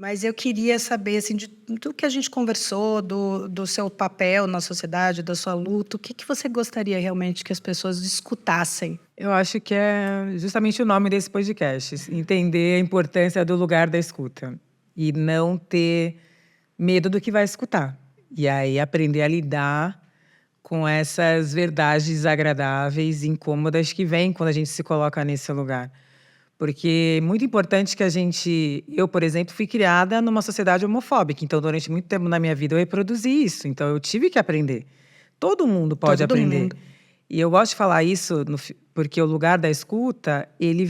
Mas eu queria saber, assim, do que a gente conversou, do seu papel na sociedade, da sua luta, o que que você gostaria realmente que as pessoas escutassem? Eu acho que é justamente o nome desse podcast, entender a importância do lugar da escuta e não ter medo do que vai escutar. E aí aprender a lidar com essas verdades desagradáveis, incômodas que vêm quando a gente se coloca nesse lugar. Porque é muito importante que eu, por exemplo, fui criada numa sociedade homofóbica, então durante muito tempo na minha vida eu reproduzi isso, então eu tive que aprender. Todo mundo pode Todo aprender. mundo. E eu gosto de falar isso porque o lugar da escuta, ele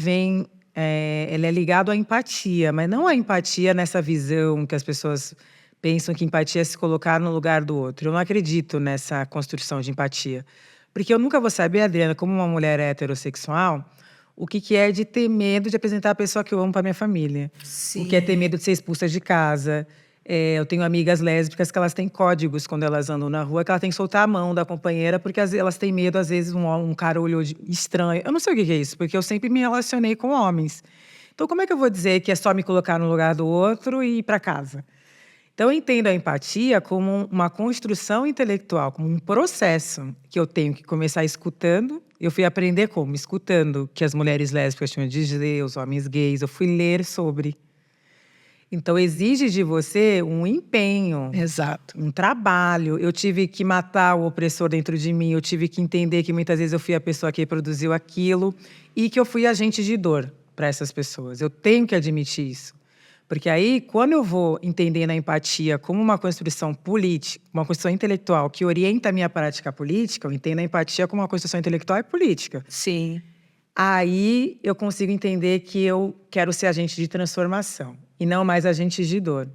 é ligado à empatia, mas não a empatia nessa visão que as pessoas pensam que empatia é se colocar no lugar do outro. Eu não acredito nessa construção de empatia. Porque eu nunca vou saber, Adriana, como uma mulher heterossexual, o que que é de ter medo de apresentar a pessoa que eu amo para minha família. O que é ter Sim. medo de ser expulsa de casa. Eu tenho amigas lésbicas que elas têm códigos quando elas andam na rua, que elas têm que soltar a mão da companheira, porque elas têm medo, às vezes, um cara olhou estranho. Eu não sei o que que é isso, porque eu sempre me relacionei com homens. Então, como é que eu vou dizer que é só me colocar no lugar do outro e ir para casa? Então, eu entendo a empatia como uma construção intelectual, como um processo que eu tenho que começar escutando. Eu fui aprender como? Escutando que as mulheres lésbicas tinham de dizer, os homens gays. Eu fui ler sobre. Então, exige de você um empenho, Exato. um trabalho. Eu tive que matar o opressor dentro de mim. Eu tive que entender que muitas vezes eu fui a pessoa que produziu aquilo e que eu fui agente de dor para essas pessoas. Eu tenho que admitir isso. Porque aí, quando eu vou entendendo a empatia como uma construção política, uma construção intelectual que orienta a minha prática política, eu entendo a empatia como uma construção intelectual e política. Sim. Aí eu consigo entender que eu quero ser agente de transformação e não mais agente de dor.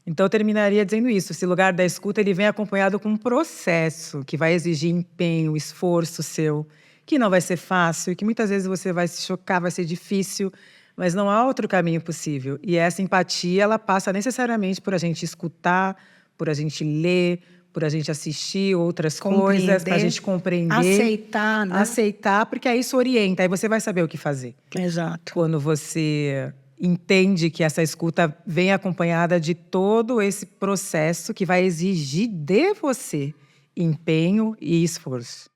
Então eu terminaria dizendo isso: esse lugar da escuta ele vem acompanhado com um processo que vai exigir empenho, esforço seu, que não vai ser fácil, que muitas vezes você vai se chocar, vai ser difícil, mas não há outro caminho possível. E essa empatia, ela passa necessariamente por a gente escutar, por a gente ler, por a gente assistir outras coisas, para a Compreender, gente compreender, aceitar, né? aceitar, porque aí isso orienta, aí você vai saber o que fazer. Exato. Quando você entende que essa escuta vem acompanhada de todo esse processo que vai exigir de você empenho e esforço.